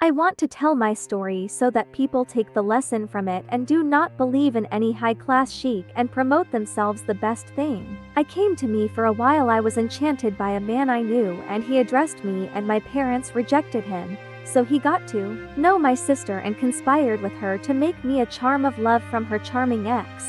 I want to tell my story so that people take the lesson from it and do not believe in any high-class sheikh and promote themselves the best thing. I came to me for a while. I was enchanted by a man I knew and he addressed me and my parents rejected him. So he got to know my sister and conspired with her to make me a charm of love from her charming ex.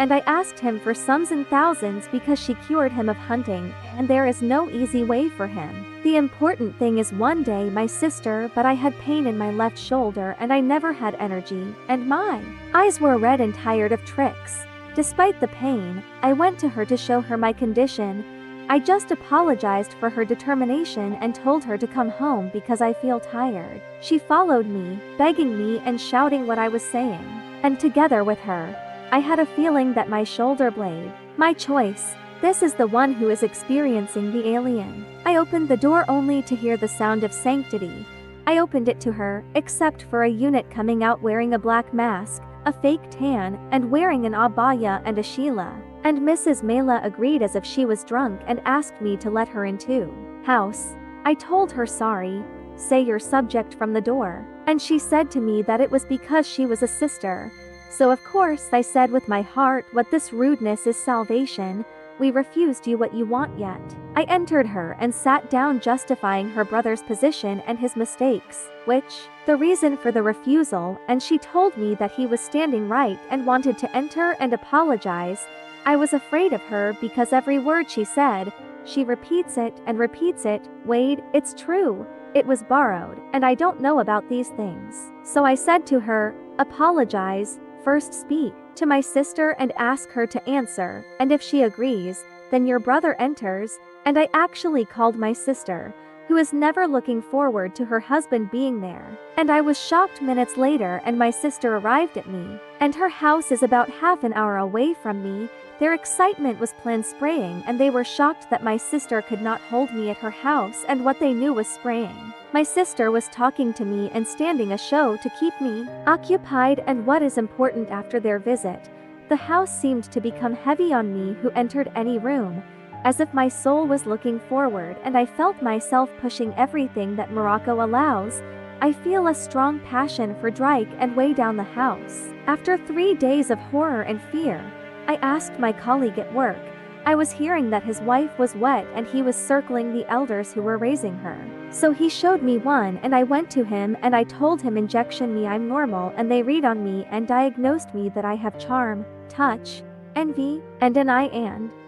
And I asked him for sums and thousands because she cured him of hunting, and there is no easy way for him. The important thing is one day my sister, but I had pain in my left shoulder and I never had energy, and my eyes were red and tired of tricks. Despite the pain, I went to her to show her my condition. I just apologized for her determination and told her to come home because I feel tired. She followed me, begging me and shouting what I was saying. And together with her, I had a feeling that my shoulder blade, my choice, this is the one who is experiencing the alien. I opened the door only to hear the sound of sanctity. I opened it to her, except for a unit coming out wearing a black mask, a fake tan, and wearing an abaya and a sheila. And Mrs. Mela agreed as if she was drunk and asked me to let her into house. I told her sorry, say your subject from the door. And she said to me that it was because she was a sister. So of course I said with my heart, what this rudeness is salvation, we refused you what you want yet. I entered her and sat down justifying her brother's position and his mistakes, which, the reason for the refusal, and she told me that he was standing right and wanted to enter and apologize. I was afraid of her because every word she said, she repeats it and repeats it, Wade, it's true, it was borrowed, and I don't know about these things. So I said to her, apologize, first speak to my sister and ask her to answer, and if she agrees, then your brother enters, and I actually called my sister, who is never looking forward to her husband being there. And I was shocked minutes later and my sister arrived at me, and her house is about half an hour away from me. Their excitement was planned spraying and they were shocked that my sister could not hold me at her house and what they knew was spraying. My sister was talking to me and standing a show to keep me occupied, and what is important after their visit, the house seemed to become heavy on me who entered any room, as if my soul was looking forward and I felt myself pushing everything that Morocco allows. I feel a strong passion for Drake and way down the house. After 3 days of horror and fear, I asked my colleague at work. I was hearing that his wife was wet and he was circling the elders who were raising her. So he showed me one and I went to him and I told him injection me I'm normal, and they read on me and diagnosed me that I have charm, touch, envy, and an eye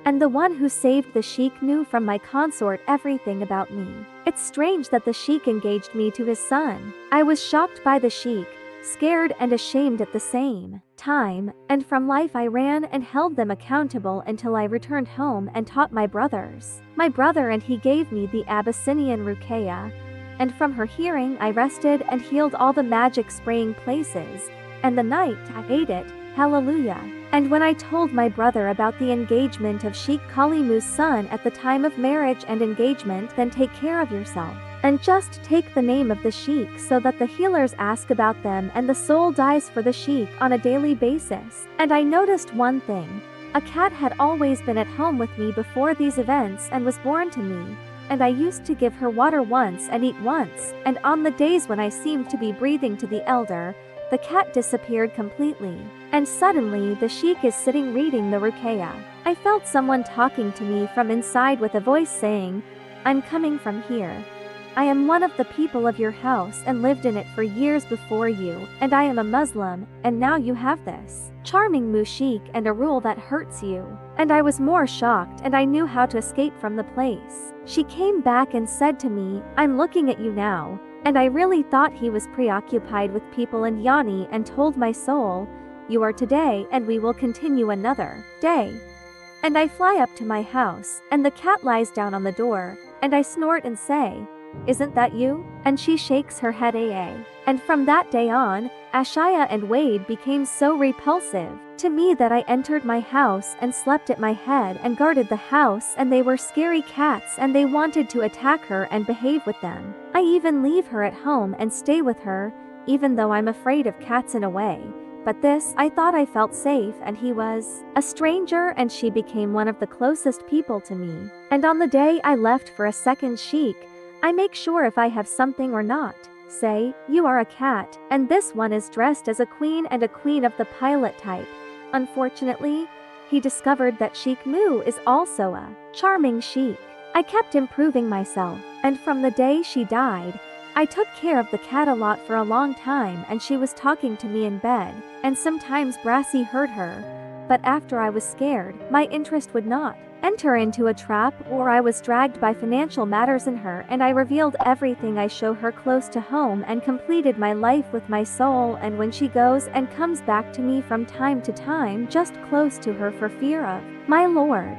and the one who saved the sheikh knew from my consort everything about me. It's strange that the sheikh engaged me to his son. I was shocked by the sheikh, scared and ashamed at the same time, and from life I ran and held them accountable until I returned home and taught my brother and he gave me the Abyssinian Ruqayya, and from her hearing I rested and healed all the magic spraying places, and the night I ate it, hallelujah. And when I told my brother about the engagement of Sheikh Kalimu's son at the time of marriage and engagement, then take care of yourself. And just take the name of the sheikh so that the healers ask about them and the soul dies for the sheikh on a daily basis. And I noticed one thing. A cat had always been at home with me before these events and was born to me. And I used to give her water once and eat once, and on the days when I seemed to be breathing to the elder, the cat disappeared completely. And suddenly the sheikh is sitting reading the Ruqayya. I felt someone talking to me from inside with a voice saying, I'm coming from here. I am one of the people of your house and lived in it for years before you, and I am a Muslim, and now you have this charming mushik and a rule that hurts you. And I was more shocked and I knew how to escape from the place. She came back and said to me, I'm looking at you now, and I really thought he was preoccupied with people and Yani, and told my soul, you are today and we will continue another day. And I fly up to my house, and the cat lies down on the door, and I snort and say, isn't that you? And she shakes her head And from that day on, Ashaya and Wade became so repulsive to me that I entered my house and slept at my head and guarded the house, and they were scary cats and they wanted to attack her and behave with them. I even leave her at home and stay with her, even though I'm afraid of cats in a way. But this, I thought I felt safe, and he was a stranger, and she became one of the closest people to me. And on the day I left for a second sheikh, I make sure if I have something or not. say, "You are a cat, and this one is dressed as a queen and a queen of the pilot type." Unfortunately, he discovered that Sheikh Moo is also a charming sheik. I kept improving myself, and from the day she died, I took care of the cat a lot for a long time, and she was talking to me in bed, and sometimes Brassy heard her. But after I was scared, my interest would not enter into a trap, or I was dragged by financial matters in her, and I revealed everything I show her close to home and completed my life with my soul. And when she goes and comes back to me from time to time, just close to her for fear of my lord,